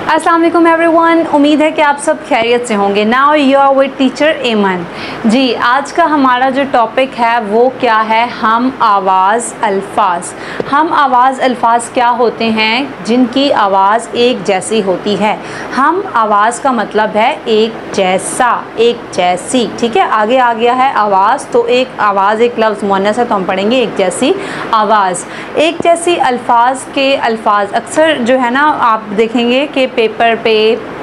अस्सलाम वालेकुम एवरीवन, उम्मीद है कि आप सब खैरियत से होंगे। Now you are with teacher Eman ji. आज का हमारा जो टॉपिक है वो क्या है, हम आवाज़ अल्फाज। हम आवाज़ अल्फाज क्या होते हैं जिनकी आवाज़ एक जैसी होती है। हम आवाज़ का मतलब है एक जैसा, एक जैसी, ठीक है। आगे आ गया है आवाज़, तो एक आवाज़ एक लफ्ज़ मुअन्नस है तो हम पढ़ेंगे एक जैसी आवाज़। एक जैसी अल्फाज के अल्फाज अक्सर जो है ना आप देखेंगे कि पेपर पे,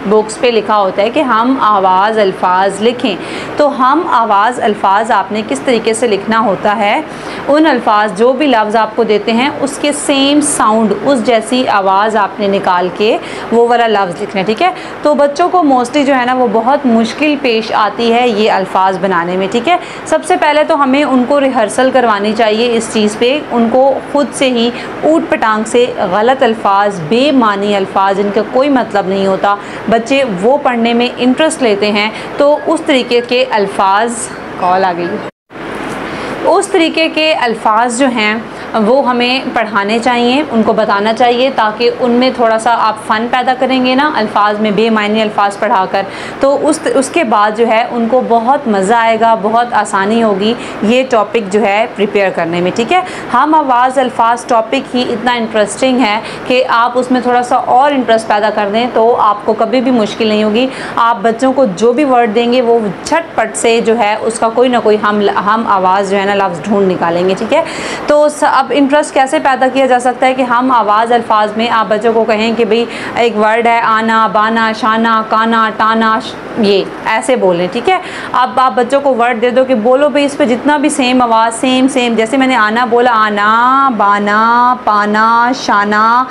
बुक्स पे लिखा होता है कि हम आवाज़ अल्फाज लिखें। तो हम आवाज़ अल्फाज आपने किस तरीके से लिखना होता है, उन अल्फाज जो भी लफ्ज़ आपको देते हैं उसके सेम साउंड, उस जैसी आवाज़ आपने निकाल के वो वाला लफ्ज़ लिखना है, ठीक है। तो बच्चों को मोस्टली जो है ना वो बहुत मुश्किल पेश आती है ये अल्फाज बनाने में, ठीक है। सबसे पहले तो हमें उनको रिहर्सल करवानी चाहिए इस चीज़ पे, उनको ख़ुद से ही ऊट पटांग से गलत अल्फाज, बेमानी अल्फाज, इनका कोई मतलब नहीं होता, बच्चे वो पढ़ने में इंटरेस्ट लेते हैं। तो उस तरीके के अल्फाज, कॉल आ गई, उस तरीके के अल्फाज जो हैं वो हमें पढ़ाने चाहिए, उनको बताना चाहिए, ताकि उनमें थोड़ा सा आप फ़न पैदा करेंगे ना अल्फाज में, बेमानी अल्फाज पढ़ाकर, तो उसके बाद जो है उनको बहुत मज़ा आएगा, बहुत आसानी होगी ये टॉपिक जो है प्रिपेयर करने में, ठीक है। हम आवाज़ अल्फाज टॉपिक ही इतना इंटरेस्टिंग है कि आप उसमें थोड़ा सा और इंटरेस्ट पैदा कर दें तो आपको कभी भी मुश्किल नहीं होगी। आप बच्चों को जो भी वर्ड देंगे वो झटपट से जो है उसका कोई ना कोई हम आवाज़ जो है ना लफ्ज़ ढूंढ निकालेंगे, ठीक है। तो अब इंटरेस्ट कैसे पैदा किया जा सकता है कि हम आवाज़ अल्फाज में आप बच्चों को कहें कि भाई एक वर्ड है आना, बाना, शाना, काना, टाना, ये ऐसे बोलें, ठीक है। अब आप बच्चों को वर्ड दे दो कि बोलो भाई इस पर जितना भी सेम आवाज़, सेम जैसे मैंने आना बोला, आना, बाना, पाना, शाना,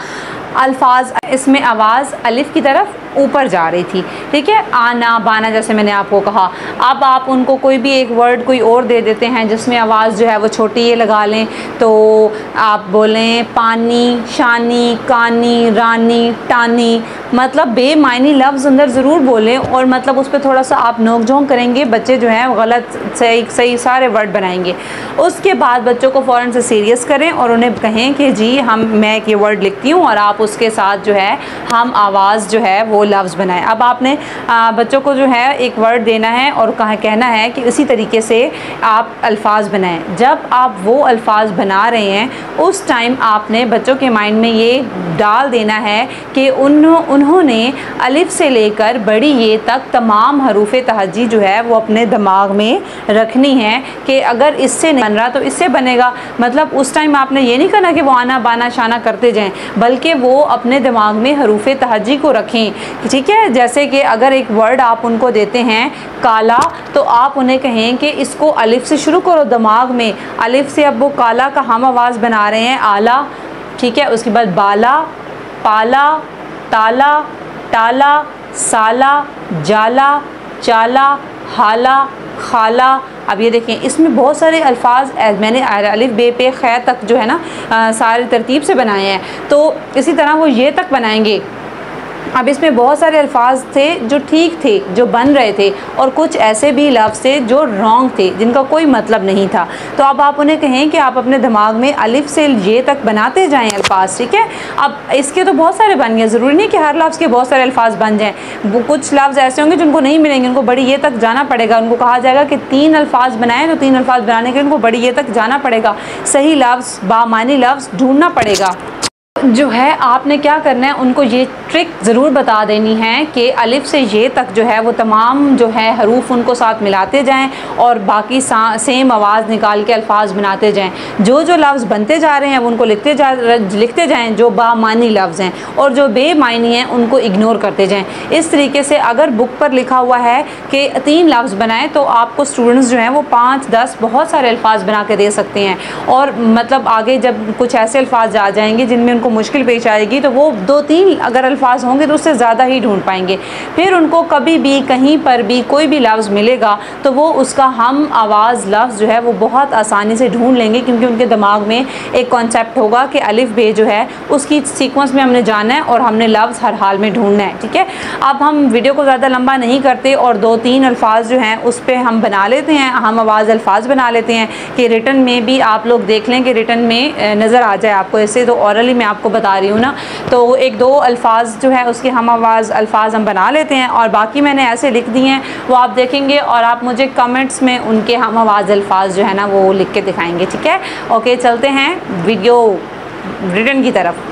अल्फाज इसमें आवाज़ अलिफ की तरफ ऊपर जा रही थी, ठीक है। आना, बाना जैसे मैंने आपको कहा। अब आप उनको कोई भी एक वर्ड कोई और दे देते हैं जिसमें आवाज़ जो है वो छोटी ये लगा लें, तो आप बोलें पानी, शानी, कानी, रानी, टानी, मतलब बेमायनी लफ्ज़ अंदर ज़रूर बोलें और मतलब उस पर थोड़ा सा आप नोक झोंक करेंगे, बच्चे जो हैं गलत सही सारे वर्ड बनाएंगे। उसके बाद बच्चों को फ़ौरन से सीरियस करें और उन्हें कहें कि जी मैं एक ये वर्ड लिखती हूँ और आप उसके साथ जो है हम आवाज़ जो है वो लफ्ज़ बनाएं। अब आपने बच्चों को जो है एक वर्ड देना है और कहना है कि इसी तरीके से आप अल्फाज बनाएं। जब आप वो अल्फाज बना रहे हैं उस टाइम आपने बच्चों के माइंड में ये डाल देना है कि उन्होंने अलिफ से लेकर बड़ी ये तक तमाम हरूफ तहज्जी जो है वो अपने दिमाग में रखनी है कि अगर इससे नहीं बन रहा तो इससे बनेगा। मतलब उस टाइम आपने ये नहीं करना कि वो आना, बाना, शाना करते जाएं, बल्कि वो अपने दिमाग में हरूफ तहज्जी को रखें, ठीक है। जैसे कि अगर एक वर्ड आप उनको देते हैं काला, तो आप उन्हें कहें कि इसको अलिफ से शुरू करो दिमाग में, अलिफ से अब वो काला का हम आवाज़ बना रहे हैं आला, ठीक है। उसके बाद बाला, पाला, ताला, टाला, साला, जाला, चाला, हाला, खाला। अब ये देखें इसमें बहुत सारे अल्फाज मैंने अलिफ बे पे ख़ै तक जो है ना सारी तरतीब से बनाए हैं, तो इसी तरह वो ये तक बनाएंगे। अब इसमें बहुत सारे अल्फाज थे जो ठीक थे, जो बन रहे थे, और कुछ ऐसे भी लफ्ज़ थे जो रॉन्ग थे, जिनका कोई मतलब नहीं था। तो अब आप उन्हें कहें कि आप अपने दिमाग में अलिफ से ये तक बनाते जाएं अल्फाज, ठीक है। अब इसके तो बहुत सारे बन गए, ज़रूरी नहीं कि हर लफ्ज़ के बहुत सारे अल्फाज बन जाएँ। वो कुछ लफ्ज़ ऐसे होंगे जिनको नहीं मिलेंगे, उनको बड़ी ये तक जाना पड़ेगा। उनको कहा जाएगा कि 3 अल्फाज बनाएँ, तो 3 अल्फाज बनाने के लिए उनको बड़ी ये तक जाना पड़ेगा, सही लफ्ज़, बामानी लफ्ज़ ढूंढना पड़ेगा। जो है आपने क्या करना है, उनको ये ट्रिक ज़रूर बता देनी है कि अलिफ से ये तक जो है वो तमाम जो है हरूफ उनको साथ मिलाते जाएं और बाकी सेम आवाज़ निकाल के अल्फाज बनाते जाएं। जो लफ्ज़ बनते जा रहे हैं वो उनको लिखते जाएं जो बामानी लफ्ज़ हैं, और जो बेमायनी हैं उनको इग्नोर करते जाएं। इस तरीके से अगर बुक पर लिखा हुआ है कि 3 लफ्ज़ बनाएं, तो आपको स्टूडेंट्स जो हैं वो 5-10 बहुत सारे अल्फाज बना के दे सकते हैं। और मतलब आगे जब कुछ ऐसे अल्फाज आ जाएंगे जिनमें उनको मुश्किल पेश आएगी, तो वो 2-3 अगर अल्फाज होंगे तो उससे ज़्यादा ही ढूंढ पाएंगे। फिर उनको कभी भी कहीं पर भी कोई भी लफ्ज़ मिलेगा तो वो उसका हम आवाज़ लफ्ज़ जो है वो बहुत आसानी से ढूंढ लेंगे, क्योंकि उनके दिमाग में एक कॉन्सेप्ट होगा कि अलिफ बे जो है उसकी सीक्वेंस में हमने जाना है और हमने लफ्ज़ हर हाल में ढूंढना है, ठीक है। अब हम वीडियो को ज़्यादा लंबा नहीं करते और 2-3 अल्फाज जो हैं उस पर हम बना लेते हैं, हम आवाज़ अल्फाज बना लेते हैं कि रिटन में भी आप लोग देख लें कि रिटन में नज़र आ जाए आपको। ऐसे तो औरली में आप आपको बता रही हूँ ना, तो एक दो अल्फाज जो है उसके हम आवाज़ अल्फाज हम बना लेते हैं और बाकी मैंने ऐसे लिख दिए हैं, वो आप देखेंगे और आप मुझे कमेंट्स में उनके हम आवाज़ अल्फाज जो है ना वो लिख के दिखाएंगे, ठीक है। ओके, चलते हैं वीडियो रिटन की तरफ।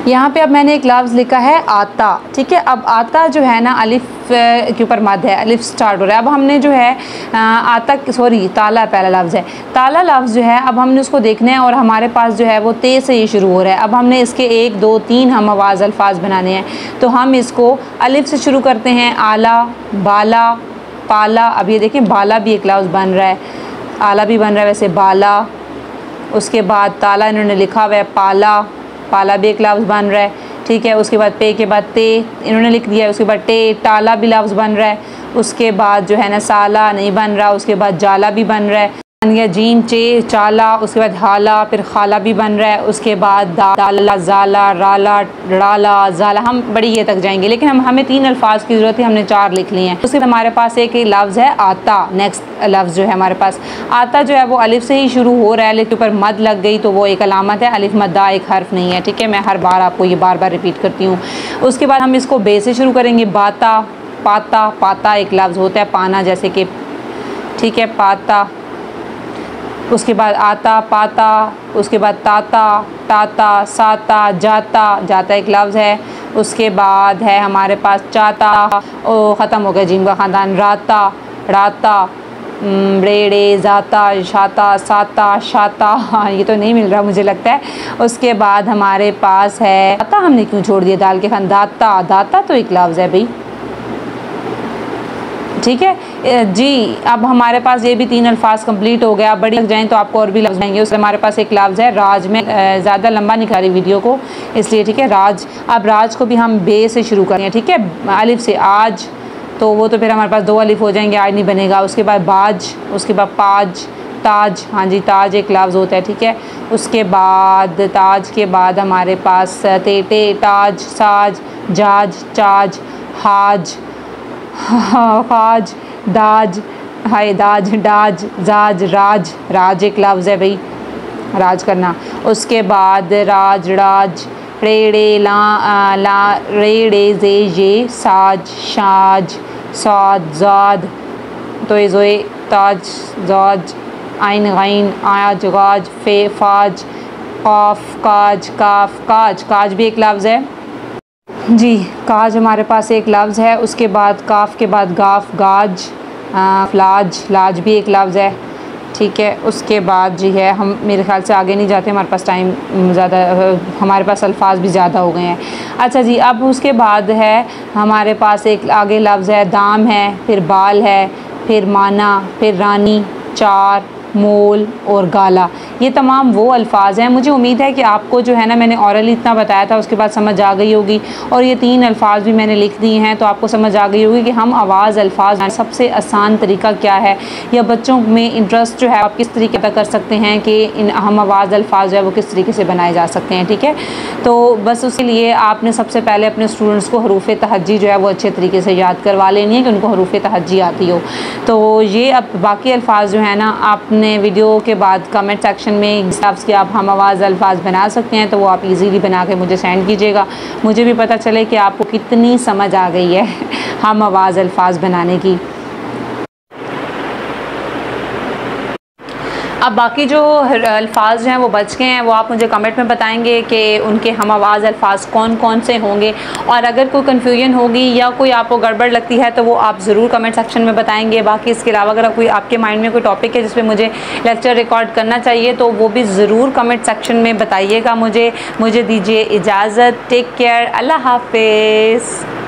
यहाँ पे अब मैंने एक लफ्ज़ लिखा है आता, ठीक है। अब आता जो है ना अलिफ के ऊपर मद है, अलिफ स्टार्ट हो रहा है। अब हमने जो है आता, सॉरी ताला पहला लफ्ज़ है, ताला लफ्ज़ जो है अब हमने उसको देखना है और हमारे पास जो है वो ते से ये शुरू हो रहा है। अब हमने इसके 1 2 3 हम आवाज़ अल्फाज बनाने हैं, तो हम इसको अलिफ से शुरू करते हैं। आला, बाला, पाला। अब ये देखें बाला भी एक लफ्ज़ बन रहा है, आला भी बन रहा है वैसे, बाला। उसके बाद ताला इन्होंने लिखा हुआ है, पाला, पाला भी एक लफ्ज़ बन रहा है, ठीक है। उसके बाद पे के बाद ते इन्होंने लिख दिया है, उसके बाद टे, टाला भी लफ्ज़ बन रहा है। उसके बाद जो है ना साला नहीं बन रहा, उसके बाद जाला भी बन रहा है, बन गया जीम चे चाला। उसके बाद हाला, फिर खाला भी बन रहा है। उसके बाद दाला, जाला, राला, डाला, जाला, हम बड़ी ये तक जाएंगे, लेकिन हमें 3 अल्फाज की ज़रूरत है, हमने 4 लिख लिए हैं। उसके बाद हमारे पास एक लफ्ज़ है आता, नेक्स्ट लफ्ज़ जो है हमारे पास आता जो है वो अलिफ से ही शुरू हो रहा है, अलिफ के ऊपर मद लग गई तो वो एक अलामत है। अलिफ मद्दा एक हर्फ नहीं है, ठीक है। मैं हर बार आपको ये बार बार रिपीट करती हूँ। उसके बाद हम इसको बे से शुरू करेंगे, बाता, पाता, पाता एक लफ्ज़ होता है पाना जैसे कि, ठीक है, पाता। उसके बाद आता, पाता, उसके बाद ताता, टाता, साता, जाता, जाता एक लफ्ज़ है। उसके बाद है हमारे पास चाता, ओ ख़त्म हो गया जीम का ख़ानदान, राता, राता, रेड़े, जाता, शाता, साता, शाता, हाँ ये तो नहीं मिल रहा मुझे लगता है। उसके बाद हमारे पास है दाता, हमने क्यों छोड़ दिया दाल के खान, दाता, दाता तो एक लफ्ज़ है भाई, ठीक है जी। अब हमारे पास ये भी 3 अल्फाज कंप्लीट हो गया। बड़ी लग जाएँ तो आपको और भी लफ्ज़ आएंगे। उससे हमारे पास एक लफ्ज़ है राज, में ज़्यादा लंबा नहीं कर रही वीडियो को इसलिए, ठीक है। राज, अब राज को भी हम बे से शुरू करें, ठीक है, अलिफ से। आज तो वो तो फिर हमारे पास 2 अलिफ हो जाएंगे, आज नहीं बनेगा। उसके बाद बाज, उसके बाद पाज, ताज, हाँ जी ताज एक लफ्ज़ होता है, ठीक है। उसके बाद ताज के बाद हमारे पास तेटे, ताज, साज, जाज, चाज, हाज, खाज, दाज, हाय दाज, डाज, जाज, राज, राज एक लफ्ज़ है भाई, राज करना। उसके बाद राज, राज, रेड़े, ला, रेड़े, जे, ये, साज, शाज, साद, जाद, तो ये जोए, ताज, जाज, आइन, गैन, आज, गाज, फे, फाज, काफ, काज, काफ, काज, काज भी एक लफ्ज़ है जी। काज हमारे पास एक लफ्ज़ है। उसके बाद काफ के बाद गाफ, गाज, लाज, लाज भी एक लफ्ज़ है, ठीक है। उसके बाद जी है, हम मेरे ख्याल से आगे नहीं जाते, हमारे पास टाइम ज़्यादा, हमारे पास अल्फाज भी ज़्यादा हो गए हैं। अच्छा जी, अब उसके बाद है हमारे पास एक आगे लफ्ज़ है दाम है, फिर बाल है, फिर माना, फिर रानी, चार, मोल और गाला। ये तमाम वो अल्फाज हैं। मुझे उम्मीद है कि आपको जो है ना मैंने औरली इतना बताया था उसके बाद समझ आ गई होगी, और ये 3 अल्फाज भी मैंने लिख दिए हैं तो आपको समझ आ गई होगी कि हम आवाज़ अल्फाज सबसे आसान तरीका क्या है, या बच्चों में इंटरेस्ट जो है आप किस तरीके का कर सकते हैं कि इन हम आवाज़ अल्फाज जो है वो किस तरीके से बनाए जा सकते हैं, ठीक है। तो बस उसके लिए आपने सबसे पहले अपने स्टूडेंट्स को हरूफ तहज्जी जो है वो अच्छे तरीके से याद करवा लेनी है कि उनको हरूफ तहज्जी आती हो। तो ये अब बाकी अल्फाज जो है ना आपने वीडियो के बाद कमेंट सेक्शन में हिसाब से आप हम आवाज़ अल्फाज बना सकते हैं, तो वो आप इजीली बना के मुझे सेंड कीजिएगा, मुझे भी पता चले कि आपको कितनी समझ आ गई है हम आवाज़ अल्फाज बनाने की। अब बाकी जो अल्फाज हैं वो बच गए हैं, वो आप मुझे कमेंट में बताएंगे कि उनके हम आवाज़ अल्फाज कौन कौन से होंगे, और अगर कोई कन्फ्यूजन होगी या कोई आपको गड़बड़ लगती है तो वो आप ज़रूर कमेंट सेक्शन में बताएंगे। बाकी इसके अलावा अगर कोई आपके माइंड में कोई टॉपिक है जिस पे मुझे लेक्चर रिकॉर्ड करना चाहिए तो वो भी ज़रूर कमेंट सेक्शन में बताइएगा। मुझे दीजिए इजाज़त। टेक केयर, अल्लाह हाफिज़।